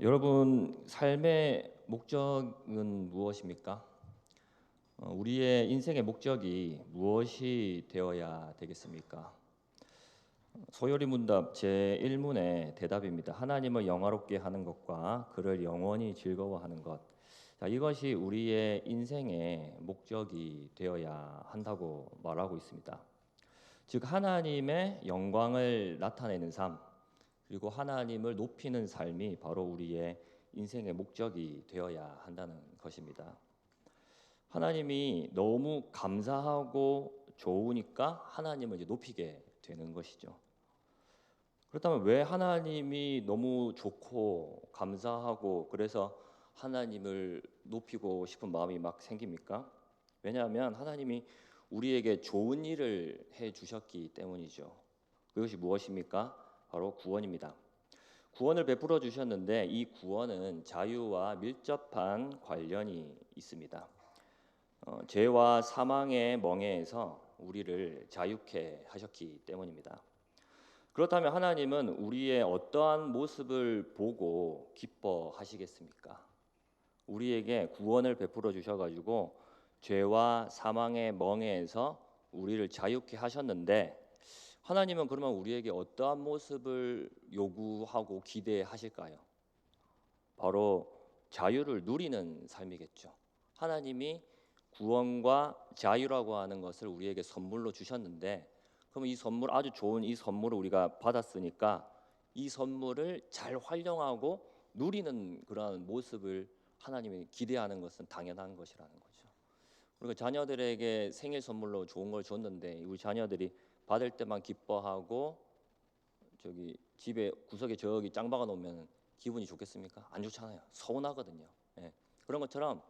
여러분, 삶의 목적은 무엇입니까? 우리의 인생의 목적이 무엇이 되어야 되겠습니까? 소요리 문답 제1문의 대답입니다. 하나님을 영화롭게 하는 것과 그를 영원히 즐거워하는 것. 자, 이것이 우리의 인생의 목적이 되어야 한다고 말하고 있습니다. 즉 하나님의 영광을 나타내는 삶, 그리고 하나님을 높이는 삶이 바로 우리의 인생의 목적이 되어야 한다는 것입니다. 하나님이 너무 감사하고 좋으니까 하나님을 이제 높이게 되는 것이죠. 그렇다면 왜 하나님이 너무 좋고 감사하고 그래서 하나님을 높이고 싶은 마음이 막 생깁니까? 왜냐하면 하나님이 우리에게 좋은 일을 해 주셨기 때문이죠. 그것이 무엇입니까? 바로 구원입니다. 구원을 베풀어 주셨는데 이 구원은 자유와 밀접한 관련이 있습니다. 죄와 사망의 멍에에서 우리를 자유케 하셨기 때문입니다. 그렇다면 하나님은 우리의 어떠한 모습을 보고 기뻐하시겠습니까? 우리에게 구원을 베풀어 주셔가지고 죄와 사망의 멍에에서 우리를 자유케 하셨는데 하나님은 그러면 우리에게 어떠한 모습을 요구하고 기대하실까요? 바로 자유를 누리는 삶이겠죠. 하나님이 구원과 자유라고 하는 것을 우리에게 선물로 주셨는데 그럼 이 선물, 아주 좋은 이 선물을 우리가 받았으니까 이 선물을 잘 활용하고 누리는 그런 모습을 하나님이 기대하는 것은 당연한 것이라는 거죠. 우리가 자녀들에게 생일 선물로 좋은 걸 줬는데 우리 자녀들이 받을 때만 기뻐하고 저기 집에 구석에 저기 짱 박아 놓으면 기분이 좋겠습니까? 안 좋잖아요. 서운하거든요. 예. 그런 것처럼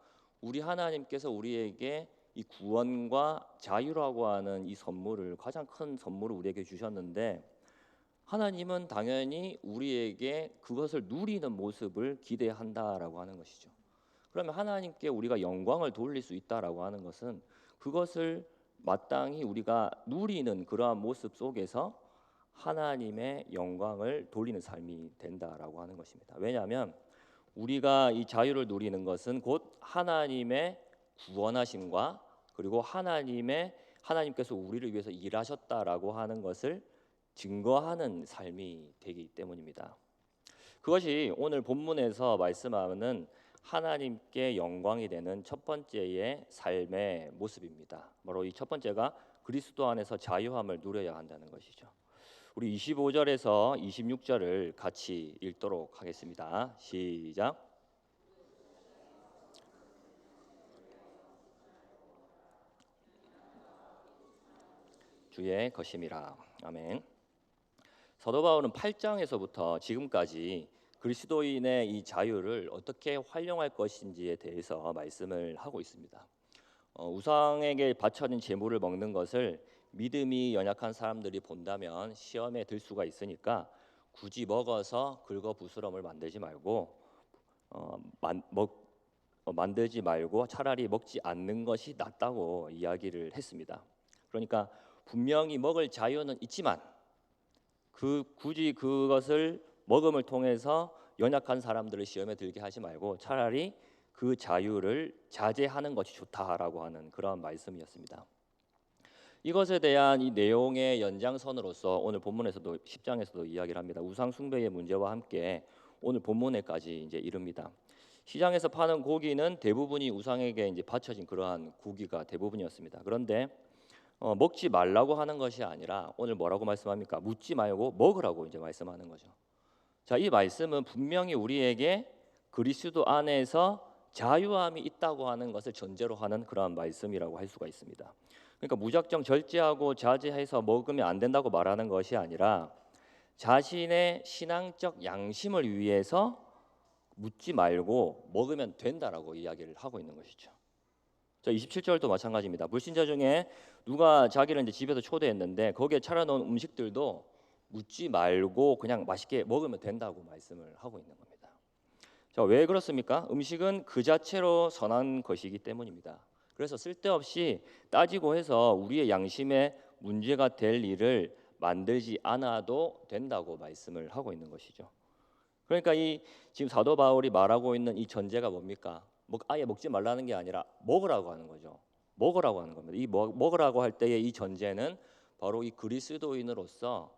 우리 하나님께서 우리에게 이 구원과 자유라고 하는 이 선물을 가장 큰 선물을 우리에게 주셨는데 하나님은 당연히 우리에게 그것을 누리는 모습을 기대한다라고 하는 것이죠. 그러면 하나님께 우리가 영광을 돌릴 수 있다라고 하는 것은 그것을 마땅히 우리가 누리는 그러한 모습 속에서 하나님의 영광을 돌리는 삶이 된다라고 하는 것입니다. 왜냐하면 우리가 이 자유를 누리는 것은 곧 하나님의 구원하심과 그리고 하나님께서 우리를 위해서 일하셨다라고 하는 것을 증거하는 삶이 되기 때문입니다. 그것이 오늘 본문에서 말씀하는 하나님께 영광이 되는 첫 번째의 삶의 모습입니다. 바로 이 첫 번째가 그리스도 안에서 자유함을 누려야 한다는 것이죠. 우리 25절에서 26절을 같이 읽도록 하겠습니다. 시작. 주의 것임이라. 아멘. 사도 바울은 8장에서부터 지금까지 그리스도인의 이 자유를 어떻게 활용할 것인지에 대해서 말씀을 하고 있습니다. 우상에게 바쳐진 제물을 먹는 것을 믿음이 연약한 사람들이 본다면 시험에 들 수가 있으니까 굳이 먹어서 긁어부스럼을 만들지 말고 차라리 먹지 않는 것이 낫다고 이야기를 했습니다. 그러니까 분명히 먹을 자유는 있지만 굳이 그것을 먹음을 통해서 연약한 사람들을 시험에 들게 하지 말고 차라리 그 자유를 자제하는 것이 좋다라고 하는 그런 말씀이었습니다. 이것에 대한 이 내용의 연장선으로서 오늘 본문에서도 10장에서도 이야기를 합니다. 우상 숭배의 문제와 함께 오늘 본문에까지 이제 이릅니다. 시장에서 파는 고기는 대부분이 우상에게 이제 바쳐진 그러한 고기가 대부분이었습니다. 그런데 먹지 말라고 하는 것이 아니라 오늘 뭐라고 말씀합니까? 묻지 말고 먹으라고 이제 말씀하는 거죠. 자, 이 말씀은 분명히 우리에게 그리스도 안에서 자유함이 있다고 하는 것을 전제로 하는 그러한 말씀이라고 할 수가 있습니다. 그러니까 무작정 절제하고 자제해서 먹으면 안 된다고 말하는 것이 아니라 자신의 신앙적 양심을 위해서 묻지 말고 먹으면 된다라고 이야기를 하고 있는 것이죠. 자, 27절도 마찬가지입니다. 불신자 중에 누가 자기를 이제 집에서 초대했는데 거기에 차려놓은 음식들도 묻지 말고 그냥 맛있게 먹으면 된다고 말씀을 하고 있는 겁니다. 자, 왜 그렇습니까? 음식은 그 자체로 선한 것이기 때문입니다. 그래서 쓸데없이 따지고 해서 우리의 양심에 문제가 될 일을 만들지 않아도 된다고 말씀을 하고 있는 것이죠. 그러니까 이 지금 사도 바울이 말하고 있는 이 전제가 뭡니까? 아예 먹지 말라는 게 아니라 먹으라고 하는 거죠. 먹으라고 하는 겁니다. 이 먹으라고 할 때의 이 전제는 바로 이 그리스도인으로서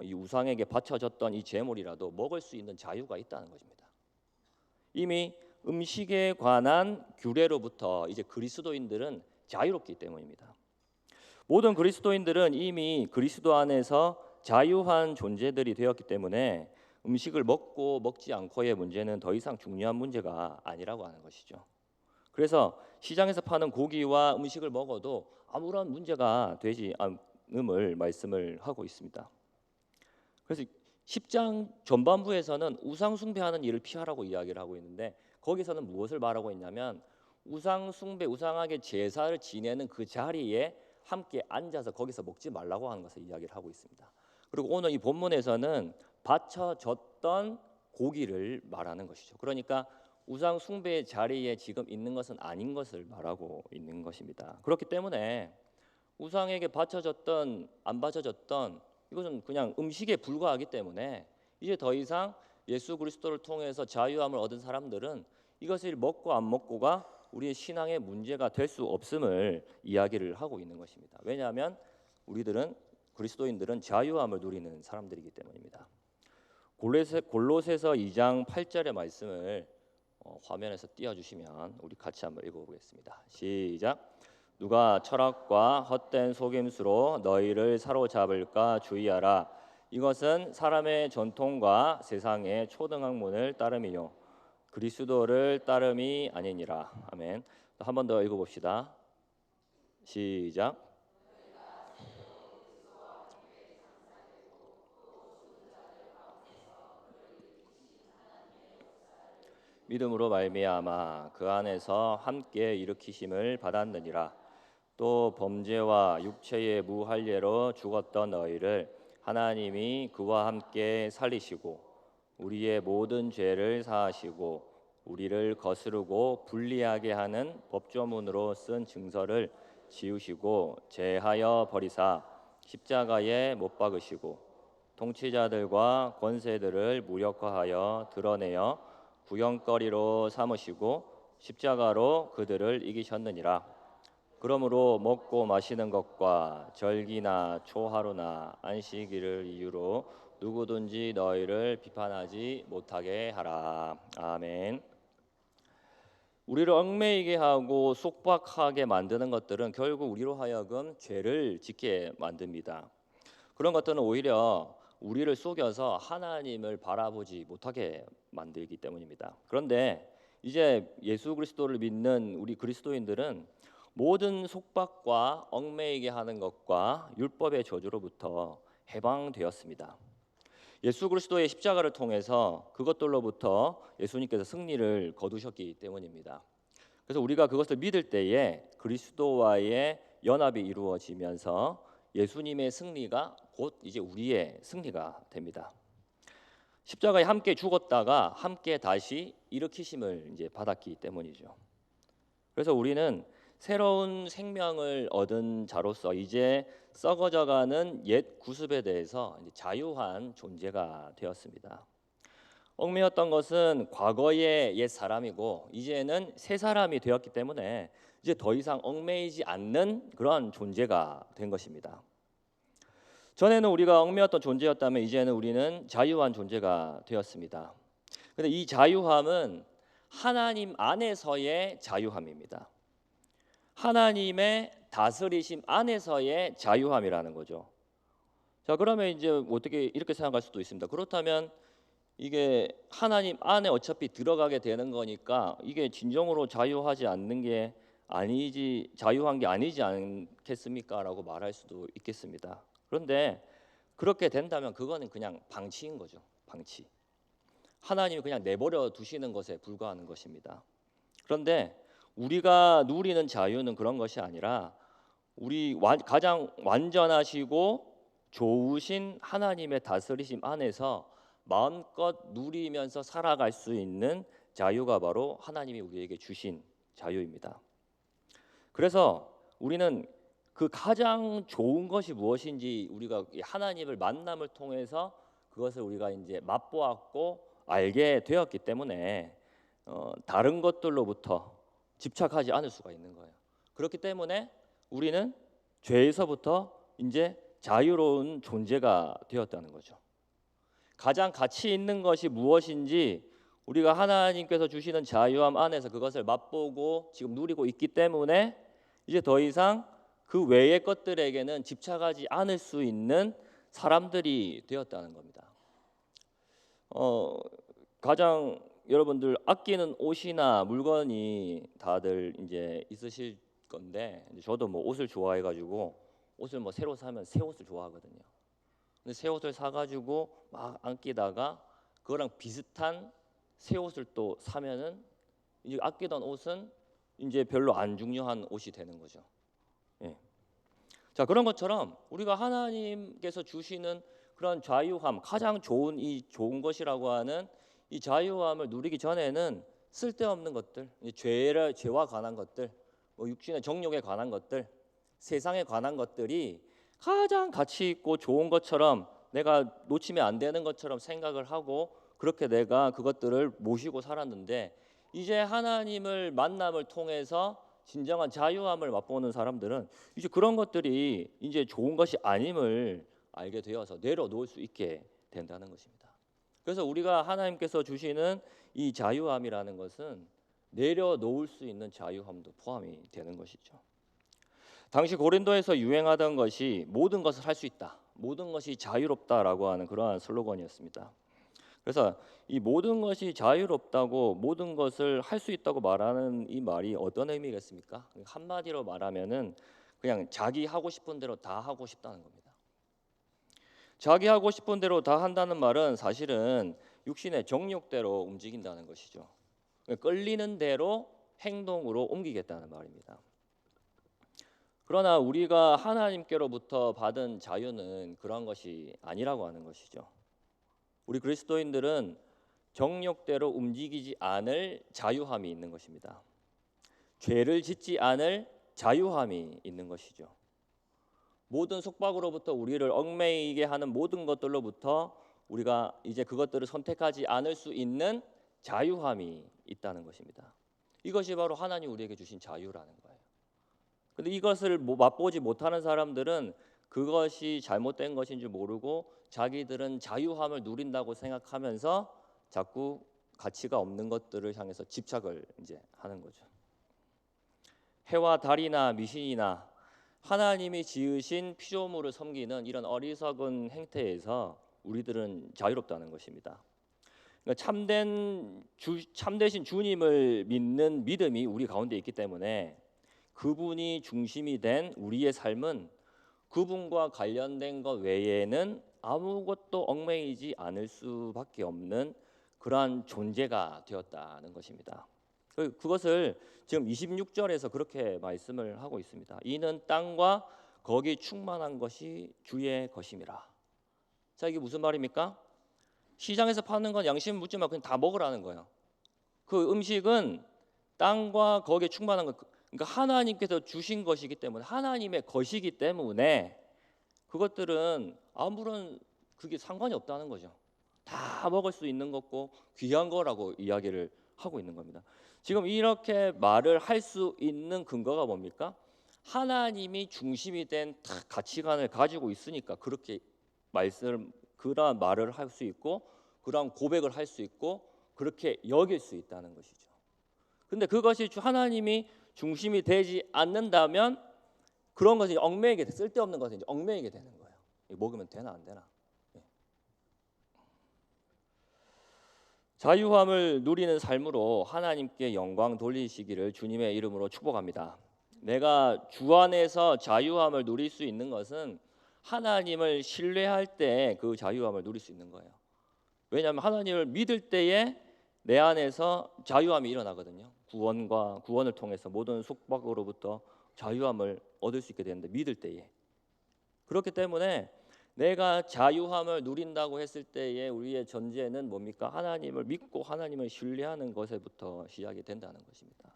이 우상에게 바쳐졌던 이 제물이라도 먹을 수 있는 자유가 있다는 것입니다. 이미 음식에 관한 규례로부터 이제 그리스도인들은 자유롭기 때문입니다. 모든 그리스도인들은 이미 그리스도 안에서 자유한 존재들이 되었기 때문에 음식을 먹고 먹지 않고의 문제는 더 이상 중요한 문제가 아니라고 하는 것이죠. 그래서 시장에서 파는 고기와 음식을 먹어도 아무런 문제가 되지 않음을 말씀을 하고 있습니다. 그래서 10장 전반부에서는 우상 숭배하는 일을 피하라고 이야기를 하고 있는데 거기서는 무엇을 말하고 있냐면 우상 숭배, 우상하게 제사를 지내는 그 자리에 함께 앉아서 거기서 먹지 말라고 하는 것을 이야기를 하고 있습니다. 그리고 오늘 이 본문에서는 바쳐졌던 고기를 말하는 것이죠. 그러니까 우상 숭배의 자리에 지금 있는 것은 아닌 것을 말하고 있는 것입니다. 그렇기 때문에 우상에게 바쳐졌던 안 바쳐졌던 이것은 그냥 음식에 불과하기 때문에 이제 더 이상 예수 그리스도를 통해서 자유함을 얻은 사람들은 이것을 먹고 안 먹고가 우리의 신앙의 문제가 될 수 없음을 이야기를 하고 있는 것입니다. 왜냐하면 우리들은 그리스도인들은 자유함을 누리는 사람들이기 때문입니다. 골로새서 2장 8절의 말씀을 화면에서 띄워주시면 우리 같이 한번 읽어보겠습니다. 시작. 누가 철학과 헛된 속임수로 너희를 사로잡을까 주의하라. 이것은 사람의 전통과 세상의 초등학문을 따름이요 그리스도를 따름이 아니니라. 아멘. 한 번 더 읽어봅시다. 시작. 믿음으로 말미암아 그 안에서 함께 일으키심을 받았느니라. 또 범죄와 육체의 무할례로 죽었던 너희를 하나님이 그와 함께 살리시고 우리의 모든 죄를 사하시고 우리를 거스르고 불리하게 하는 법조문으로 쓴 증서를 지우시고 제하여 버리사 십자가에 못 박으시고 통치자들과 권세들을 무력화하여 드러내어 구경거리로 삼으시고 십자가로 그들을 이기셨느니라. 그러므로 먹고 마시는 것과 절기나 초하루나 안식일을 이유로 누구든지 너희를 비판하지 못하게 하라. 아멘. 우리를 얽매이게 하고 속박하게 만드는 것들은 결국 우리로 하여금 죄를 짓게 만듭니다. 그런 것들은 오히려 우리를 속여서 하나님을 바라보지 못하게 만들기 때문입니다. 그런데 이제 예수 그리스도를 믿는 우리 그리스도인들은 모든 속박과 얽매이게 하는 것과 율법의 저주로부터 해방되었습니다. 예수 그리스도의 십자가를 통해서 그것들로부터 예수님께서 승리를 거두셨기 때문입니다. 그래서 우리가 그것을 믿을 때에 그리스도와의 연합이 이루어지면서 예수님의 승리가 곧 이제 우리의 승리가 됩니다. 십자가에 함께 죽었다가 함께 다시 일으키심을 이제 받았기 때문이죠. 그래서 우리는 새로운 생명을 얻은 자로서 이제 썩어져가는 옛 구습에 대해서 이제 자유한 존재가 되었습니다. 얽매였던 것은 과거의 옛 사람이고 이제는 새 사람이 되었기 때문에 이제 더 이상 얽매이지 않는 그러한 존재가 된 것입니다. 전에는 우리가 얽매였던 존재였다면 이제는 우리는 자유한 존재가 되었습니다. 그런데 이 자유함은 하나님 안에서의 자유함입니다. 하나님의 다스리심 안에서의 자유함이라는 거죠. 자, 그러면 이제 어떻게 이렇게 생각할 수도 있습니다. 그렇다면 이게 하나님 안에 어차피 들어가게 되는 거니까 이게 진정으로 자유하지 않는 게 아니지, 자유한 게 아니지 않겠습니까?라고 말할 수도 있겠습니다. 그런데 그렇게 된다면 그거는 그냥 방치인 거죠. 방치. 하나님이 그냥 내버려 두시는 것에 불과하는 것입니다. 그런데 우리가 누리는 자유는 그런 것이 아니라 우리 가장 완전하시고 좋으신 하나님의 다스리심 안에서 마음껏 누리면서 살아갈 수 있는 자유가 바로 하나님이 우리에게 주신 자유입니다. 그래서 우리는 그 가장 좋은 것이 무엇인지 우리가 하나님을 만남을 통해서 그것을 우리가 이제 맛보았고 알게 되었기 때문에 다른 것들로부터 집착하지 않을 수가 있는 거예요. 그렇기 때문에 우리는 죄에서부터 이제 자유로운 존재가 되었다는 거죠. 가장 가치 있는 것이 무엇인지 우리가 하나님께서 주시는 자유함 안에서 그것을 맛보고 지금 누리고 있기 때문에 이제 더 이상 그 외의 것들에게는 집착하지 않을 수 있는 사람들이 되었다는 겁니다. 가장 여러분들 아끼는 옷이나 물건이 다들 이제 있으실 건데 저도 뭐 옷을 좋아해가지고 옷을 뭐 새로 사면 새 옷을 좋아하거든요. 근데 새 옷을 사가지고 막 안 끼다가 그거랑 비슷한 새 옷을 또 사면은 이제 아끼던 옷은 이제 별로 안 중요한 옷이 되는 거죠. 예. 자, 그런 것처럼 우리가 하나님께서 주시는 그런 자유함, 가장 좋은 것이라고 하는 이 자유함을 누리기 전에는 쓸데없는 것들, 죄와 관한 것들, 뭐 육신의 정욕에 관한 것들, 세상에 관한 것들이 가장 가치 있고 좋은 것처럼 내가 놓치면 안 되는 것처럼 생각을 하고 그렇게 내가 그것들을 모시고 살았는데 이제 하나님을 만남을 통해서 진정한 자유함을 맛보는 사람들은 이제 그런 것들이 이제 좋은 것이 아님을 알게 되어서 내려놓을 수 있게 된다는 것입니다. 그래서 우리가 하나님께서 주시는 이 자유함이라는 것은 내려놓을 수 있는 자유함도 포함이 되는 것이죠. 당시 고린도에서 유행하던 것이 모든 것을 할 수 있다, 모든 것이 자유롭다라고 하는 그러한 슬로건이었습니다. 그래서 이 모든 것이 자유롭다고 모든 것을 할 수 있다고 말하는 이 말이 어떤 의미겠습니까? 한마디로 말하면은 그냥 자기 하고 싶은 대로 다 하고 싶다는 겁니다. 자기 하고 싶은 대로 다 한다는 말은 사실은 육신의 정욕대로 움직인다는 것이죠. 끌리는 대로 행동으로 옮기겠다는 말입니다. 그러나 우리가 하나님께로부터 받은 자유는 그런 것이 아니라고 하는 것이죠. 우리 그리스도인들은 정욕대로 움직이지 않을 자유함이 있는 것입니다. 죄를 짓지 않을 자유함이 있는 것이죠. 모든 속박으로부터 우리를 얽매이게 하는 모든 것들로부터 우리가 이제 그것들을 선택하지 않을 수 있는 자유함이 있다는 것입니다. 이것이 바로 하나님 우리에게 주신 자유라는 거예요. 근데 이것을 맛보지 못하는 사람들은 그것이 잘못된 것인 줄 모르고 자기들은 자유함을 누린다고 생각하면서 자꾸 가치가 없는 것들을 향해서 집착을 이제 하는 거죠. 해와 달이나 미신이나 하나님이 지으신 피조물을 섬기는 이런 어리석은 행태에서 우리들은 자유롭다는 것입니다. 그러니까 참되신 주님을 믿는 믿음이 우리 가운데 있기 때문에 그분이 중심이 된 우리의 삶은 그분과 관련된 것 외에는 아무것도 얽매이지 않을 수밖에 없는 그러한 존재가 되었다는 것입니다. 그것을 지금 26절에서 그렇게 말씀을 하고 있습니다. 이는 땅과 거기 충만한 것이 주의 것임이라. 자, 이게 무슨 말입니까? 시장에서 파는 건 양심 묻지 말고 그냥 다 먹으라는 거예요. 그 음식은 땅과 거기에 충만한 것, 그러니까 하나님께서 주신 것이기 때문에 하나님의 것이기 때문에 그것들은 아무런 그게 상관이 없다는 거죠. 다 먹을 수 있는 거고 귀한 거라고 이야기를 하고 있는 겁니다. 지금 이렇게 말을 할 수 있는 근거가 뭡니까? 하나님이 중심이 된 가치관을 가지고 있으니까 그렇게 그러한 말을 할 수 있고 그러한 고백을 할 수 있고 그렇게 여길 수 있다는 것이죠. 근데 그것이 하나님이 중심이 되지 않는다면 그런 것이 얽매이게 쓸데없는 것이 얽매이게 되는 거예요. 먹으면 되나 안 되나. 자유함을 누리는 삶으로 하나님께 영광 돌리시기를 주님의 이름으로 축복합니다. 내가 주 안에서 자유함을 누릴 수 있는 것은 하나님을 신뢰할 때 그 자유함을 누릴 수 있는 거예요. 왜냐하면 하나님을 믿을 때에 내 안에서 자유함이 일어나거든요. 구원을 통해서 모든 속박으로부터 자유함을 얻을 수 있게 되는데 믿을 때에. 그렇기 때문에 내가 자유함을 누린다고 했을 때에 우리의 전제는 뭡니까? 하나님을 믿고 하나님을 신뢰하는 것에부터 시작이 된다는 것입니다.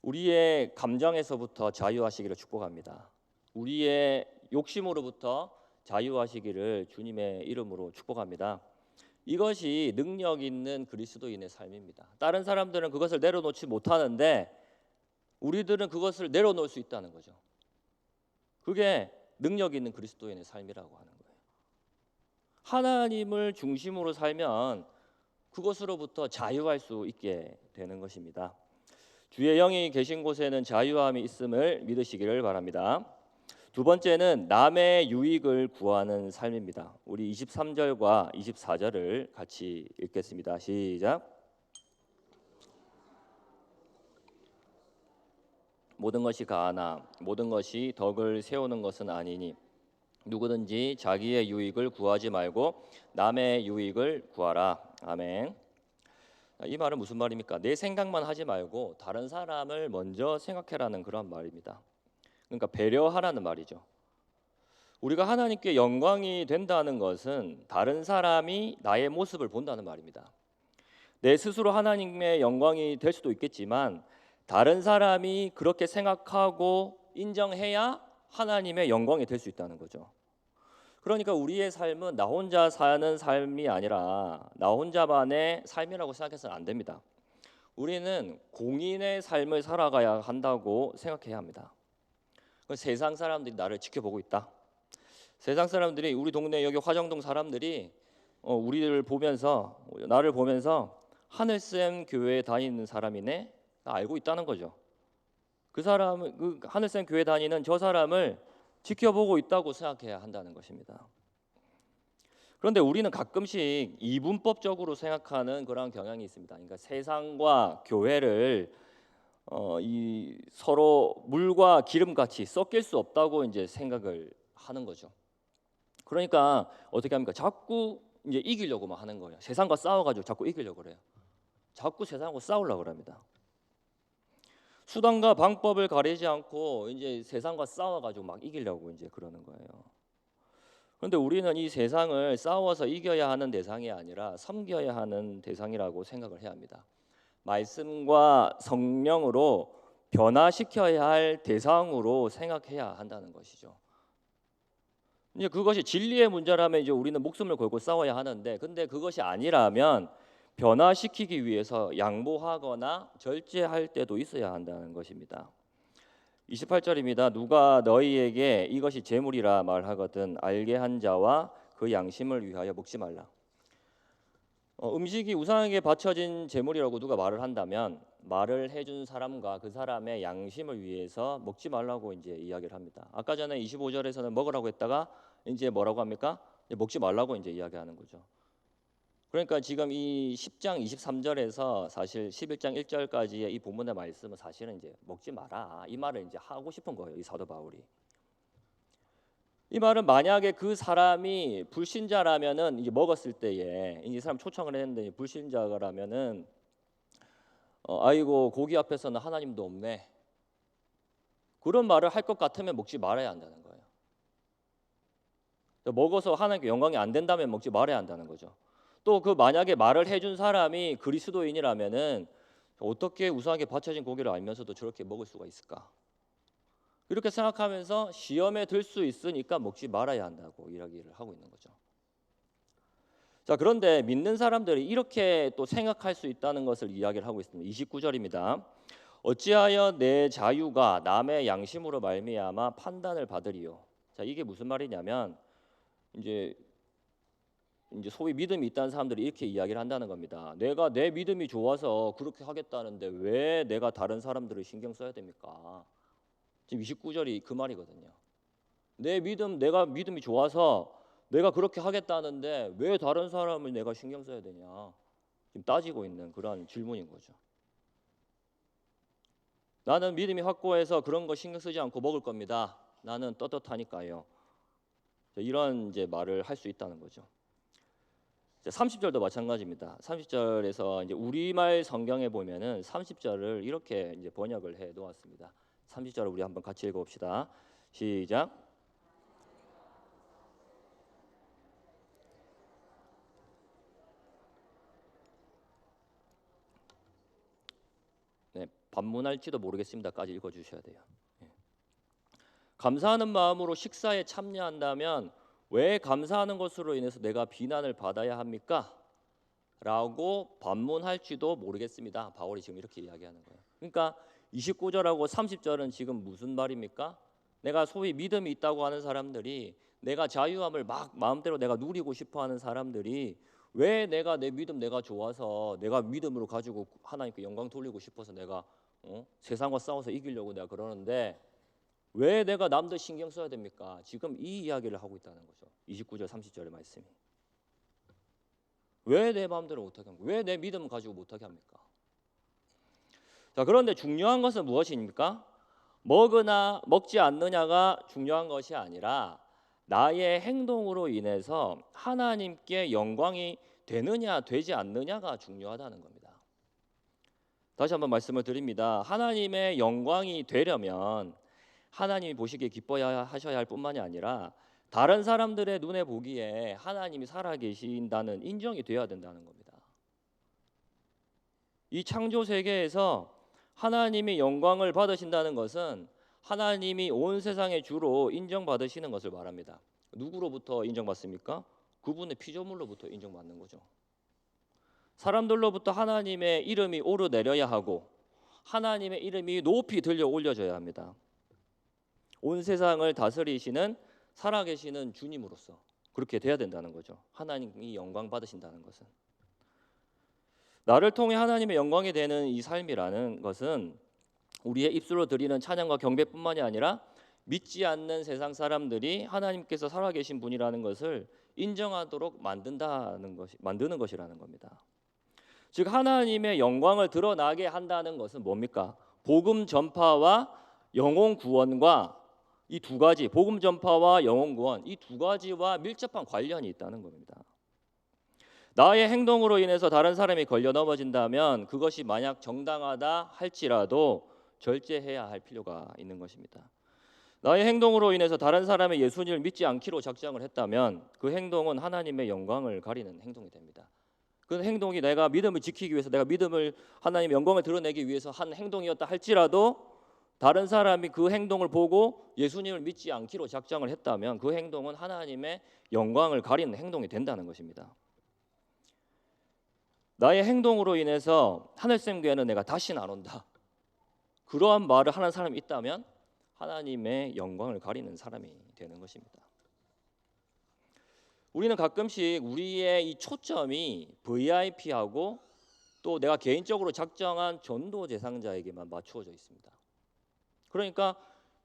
우리의 감정에서부터 자유하시기를 축복합니다. 우리의 욕심으로부터 자유하시기를 주님의 이름으로 축복합니다. 이것이 능력 있는 그리스도인의 삶입니다. 다른 사람들은 그것을 내려놓지 못하는데 우리들은 그것을 내려놓을 수 있다는 거죠. 그게 능력 있는 그리스도인의 삶이라고 하는 거예요. 하나님을 중심으로 살면 그것으로부터 자유할 수 있게 되는 것입니다. 주의 영이 계신 곳에는 자유함이 있음을 믿으시기를 바랍니다. 두 번째는 남의 유익을 구하는 삶입니다. 우리 23절과 24절을 같이 읽겠습니다. 시작. 모든 것이 가하나 모든 것이 덕을 세우는 것은 아니니 누구든지 자기의 유익을 구하지 말고 남의 유익을 구하라. 아멘. 이 말은 무슨 말입니까? 내 생각만 하지 말고 다른 사람을 먼저 생각해라는 그런 말입니다. 그러니까 배려하라는 말이죠. 우리가 하나님께 영광이 된다는 것은 다른 사람이 나의 모습을 본다는 말입니다. 내 스스로 하나님의 영광이 될 수도 있겠지만 다른 사람이 그렇게 생각하고 인정해야 하나님의 영광이 될 수 있다는 거죠. 그러니까 우리의 삶은 나 혼자 사는 삶이 아니라 나 혼자만의 삶이라고 생각해서는 안 됩니다. 우리는 공인의 삶을 살아가야 한다고 생각해야 합니다. 세상 사람들이 나를 지켜보고 있다. 세상 사람들이 우리 동네 여기 화정동 사람들이 우리를 보면서 나를 보면서 하늘샘 교회에 다니는 사람이네 알고 있다는 거죠. 그 사람 그 하늘샘 교회 다니는 저 사람을 지켜보고 있다고 생각해야 한다는 것입니다. 그런데 우리는 가끔씩 이분법적으로 생각하는 그런 경향이 있습니다. 그러니까 세상과 교회를 서로 물과 기름같이 섞일 수 없다고 이제 생각을 하는 거죠. 그러니까 어떻게 합니까? 자꾸 이제 이기려고만 하는 거예요. 세상과 싸워가지고 자꾸 이기려고 그래요. 자꾸 세상하고 싸우려고 합니다. 수단과 방법을 가리지 않고 이제 세상과 싸워가지고 막 이기려고 이제 그러는 거예요. 그런데 우리는 이 세상을 싸워서 이겨야 하는 대상이 아니라 섬겨야 하는 대상이라고 생각을 해야 합니다. 말씀과 성령으로 변화시켜야 할 대상으로 생각해야 한다는 것이죠. 이제 그것이 진리의 문제라면 이제 우리는 목숨을 걸고 싸워야 하는데, 근데 그것이 아니라면 변화시키기 위해서 양보하거나 절제할 때도 있어야 한다는 것입니다. 28절입니다. 누가 너희에게 이것이 재물이라 말하거든 알게 한 자와 그 양심을 위하여 먹지 말라. 음식이 우상에게 바쳐진 재물이라고 누가 말을 한다면 말을 해준 사람과 그 사람의 양심을 위해서 먹지 말라고 이제 이야기를 합니다. 아까 전에 25절에서는 먹으라고 했다가 이제 뭐라고 합니까? 먹지 말라고 이제 이야기하는 거죠. 그러니까 지금 이 10장 23절에서 사실 11장 1절까지의 이 본문의 말씀은 사실은 이제 먹지 마라 이 말을 이제 하고 싶은 거예요. 이 사도 바울이. 이 말은 만약에 그 사람이 불신자라면은 이제 먹었을 때에 이 사람 초청을 했는데 불신자라면은 아이고 고기 앞에서는 하나님도 없네. 그런 말을 할 것 같으면 먹지 말아야 한다는 거예요. 먹어서 하나님께 영광이 안 된다면 먹지 말아야 한다는 거죠. 또 그 만약에 말을 해준 사람이 그리스도인이라면은 어떻게 우상에게 바쳐진 고기를 알면서도 저렇게 먹을 수가 있을까? 이렇게 생각하면서 시험에 들 수 있으니까 먹지 말아야 한다고 이야기를 하고 있는 거죠. 자, 그런데 믿는 사람들이 이렇게 또 생각할 수 있다는 것을 이야기를 하고 있습니다. 29절입니다. 어찌하여 내 자유가 남의 양심으로 말미암아 판단을 받으리요. 자, 이게 무슨 말이냐면 이제 소위 믿음이 있다는 사람들이 이렇게 이야기를 한다는 겁니다. 내가 내 믿음이 좋아서 그렇게 하겠다는데 왜 내가 다른 사람들을 신경 써야 됩니까? 지금 29절이 그 말이거든요. 내가 믿음이 좋아서 내가 그렇게 하겠다는데 왜 다른 사람을 내가 신경 써야 되냐? 지금 따지고 있는 그런 질문인 거죠. 나는 믿음이 확고해서 그런 거 신경 쓰지 않고 먹을 겁니다. 나는 떳떳하니까요. 이런 이제 말을 할 수 있다는 거죠. 30절도 마찬가지입니다. 30절에서 이제 우리말 성경에 보면은 30절을 이렇게 이제 번역을 해 놓았습니다. 30절을 우리 한번 같이 읽어 봅시다. 시작. 네, 반문할지도 모르겠습니다까지 읽어 주셔야 돼요. 감사하는 마음으로 식사에 참여한다면 왜 감사하는 것으로 인해서 내가 비난을 받아야 합니까? 라고 반문할지도 모르겠습니다. 바울이 지금 이렇게 이야기하는 거예요. 그러니까 29절하고 30절은 지금 무슨 말입니까? 내가 소위 믿음이 있다고 하는 사람들이, 내가 자유함을 막 마음대로 내가 누리고 싶어 하는 사람들이, 왜 내가 내 믿음 내가 좋아서 내가 믿음으로 가지고 하나님께 영광 돌리고 싶어서 내가 세상과 싸워서 이기려고 내가 그러는데 왜 내가 남들 신경 써야 됩니까? 지금 이 이야기를 하고 있다는 거죠. 29절 30절의 말씀이. 왜 내 마음대로 못하게 합니까? 왜 내 믿음을 가지고 못하게 합니까? 자, 그런데 중요한 것은 무엇입니까? 먹으나 먹지 않느냐가 중요한 것이 아니라 나의 행동으로 인해서 하나님께 영광이 되느냐 되지 않느냐가 중요하다는 겁니다. 다시 한번 말씀을 드립니다. 하나님의 영광이 되려면 하나님이 보시기에 기뻐야 하셔야 할 뿐만이 아니라 다른 사람들의 눈에 보기에 하나님이 살아계신다는 인정이 되어야 된다는 겁니다. 이 창조 세계에서 하나님이 영광을 받으신다는 것은 하나님이 온 세상의 주로 인정받으시는 것을 말합니다. 누구로부터 인정받습니까? 그분의 피조물로부터 인정받는 거죠. 사람들로부터 하나님의 이름이 오르내려야 하고 하나님의 이름이 높이 들려 올려져야 합니다. 온 세상을 다스리시는 살아계시는 주님으로서 그렇게 돼야 된다는 거죠. 하나님이 영광 받으신다는 것은. 나를 통해 하나님의 영광이 되는 이 삶이라는 것은 우리의 입술로 드리는 찬양과 경배뿐만이 아니라 믿지 않는 세상 사람들이 하나님께서 살아계신 분이라는 것을 인정하도록 만드는 것이라는 겁니다. 즉 하나님의 영광을 드러나게 한다는 것은 뭡니까? 복음 전파와 영혼 구원과 이 두 가지, 복음 전파와 영혼 구원, 이 두 가지와 밀접한 관련이 있다는 겁니다. 나의 행동으로 인해서 다른 사람이 걸려 넘어진다면 그것이 만약 정당하다 할지라도 절제해야 할 필요가 있는 것입니다. 나의 행동으로 인해서 다른 사람의 예수님을 믿지 않기로 작정을 했다면 그 행동은 하나님의 영광을 가리는 행동이 됩니다. 그 행동이 내가 믿음을 지키기 위해서, 내가 믿음을, 하나님의 영광을 드러내기 위해서 한 행동이었다 할지라도 다른 사람이 그 행동을 보고 예수님을 믿지 않기로 작정을 했다면 그 행동은 하나님의 영광을 가리는 행동이 된다는 것입니다. 나의 행동으로 인해서 하늘샘 교회는 내가 다시는 안 온다, 그러한 말을 하는 사람이 있다면 하나님의 영광을 가리는 사람이 되는 것입니다. 우리는 가끔씩 우리의 이 초점이 VIP하고 또 내가 개인적으로 작정한 전도 대상자에게만 맞추어져 있습니다. 그러니까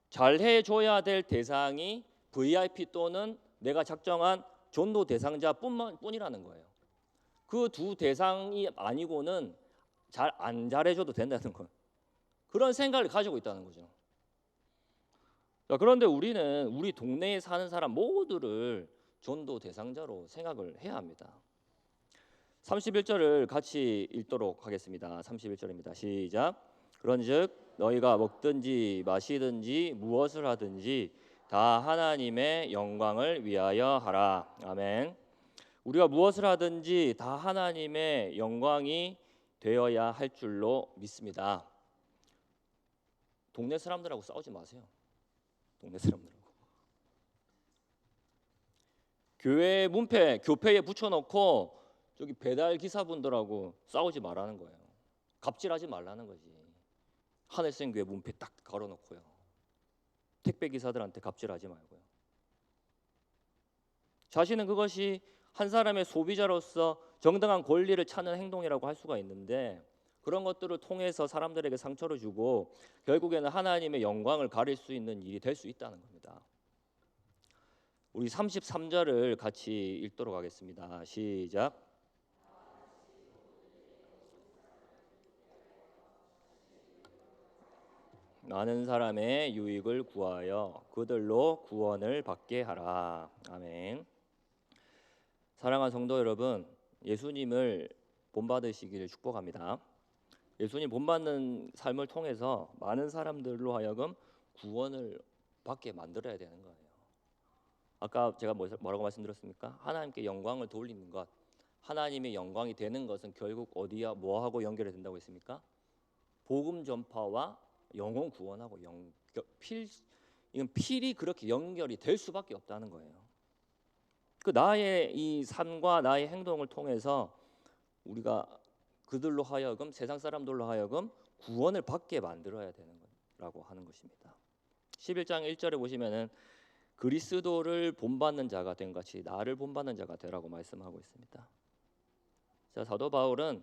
잘해줘야 될 대상이 VIP 또는 내가 작정한 전도 대상자뿐이라는 거예요. 그 두 대상이 아니고는 잘 안 잘해줘도 된다는 거, 그런 생각을 가지고 있다는 거죠. 자, 그런데 우리는 우리 동네에 사는 사람 모두를 전도 대상자로 생각을 해야 합니다. 31절을 같이 읽도록 하겠습니다. 31절입니다. 시작. 그런즉 너희가 먹든지 마시든지 무엇을 하든지 다 하나님의 영광을 위하여 하라. 아멘. 우리가 무엇을 하든지 다 하나님의 영광이 되어야 할 줄로 믿습니다. 동네 사람들하고 싸우지 마세요. 동네 사람들하고. 교회 문패, 교패에 붙여놓고 저기 배달 기사분들하고 싸우지 말라는 거예요. 갑질하지 말라는 거지. 하늘샘 교회 문패 딱 걸어놓고요. 택배 기사들한테 갑질하지 말고요. 자신은 그것이 한 사람의 소비자로서 정당한 권리를 찾는 행동이라고 할 수가 있는데 그런 것들을 통해서 사람들에게 상처를 주고 결국에는 하나님의 영광을 가릴 수 있는 일이 될 수 있다는 겁니다. 우리 33절을 같이 읽도록 하겠습니다. 시작. 많은 사람의 유익을 구하여 그들로 구원을 받게 하라. 아멘. 사랑하는 성도 여러분, 예수님을 본받으시기를 축복합니다. 예수님 본받는 삶을 통해서 많은 사람들로 하여금 구원을 받게 만들어야 되는 거예요. 아까 제가 뭐라고 말씀드렸습니까? 하나님께 영광을 돌리는 것, 하나님의 영광이 되는 것은 결국 어디야 뭐하고 연결이 된다고 했습니까? 복음 전파와 영혼 구원하고 이건 필히 그렇게 연결이 될 수밖에 없다는 거예요. 그 나의 이 삶과 나의 행동을 통해서 우리가 그들로 하여금 세상 사람들로 하여금 구원을 받게 만들어야 되는 거라고 하는 것입니다. 11장 1절에 보시면은 그리스도를 본받는 자가 된 같이 나를 본받는 자가 되라고 말씀하고 있습니다. 자, 사도 바울은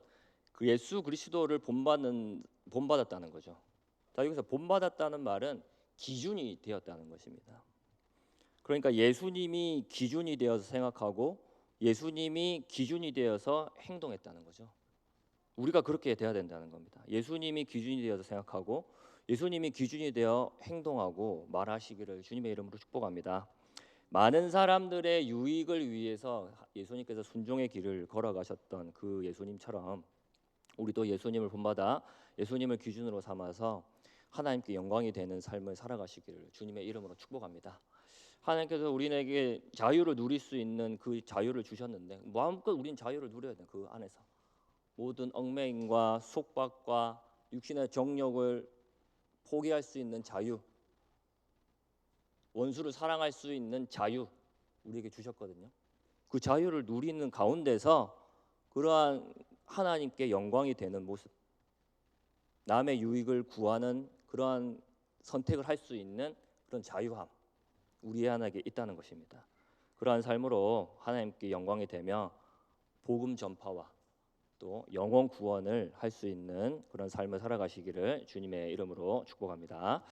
그 예수 그리스도를 본받았다는 거죠. 자, 여기서 본받았다는 말은 기준이 되었다는 것입니다. 그러니까 예수님이 기준이 되어서 생각하고 예수님이 기준이 되어서 행동했다는 거죠. 우리가 그렇게 돼야 된다는 겁니다. 예수님이 기준이 되어서 생각하고 예수님이 기준이 되어 행동하고 말하시기를 주님의 이름으로 축복합니다. 많은 사람들의 유익을 위해서 예수님께서 순종의 길을 걸어가셨던 그 예수님처럼 우리도 예수님을 본받아 예수님을 기준으로 삼아서 하나님께 영광이 되는 삶을 살아가시기를 주님의 이름으로 축복합니다. 하나님께서 우리에게 자유를 누릴 수 있는 그 자유를 주셨는데 마음껏 우린 자유를 누려야 돼. 그 안에서 모든 얽매임과 속박과 육신의 정욕을 포기할 수 있는 자유, 원수를 사랑할 수 있는 자유 우리에게 주셨거든요. 그 자유를 누리는 가운데서 그러한 하나님께 영광이 되는 모습, 남의 유익을 구하는 그러한 선택을 할 수 있는 그런 자유함 우리 안에 있다는 것입니다. 그러한 삶으로 하나님께 영광이 되며 복음 전파와 또 영혼 구원을 할 수 있는 그런 삶을 살아가시기를 주님의 이름으로 축복합니다.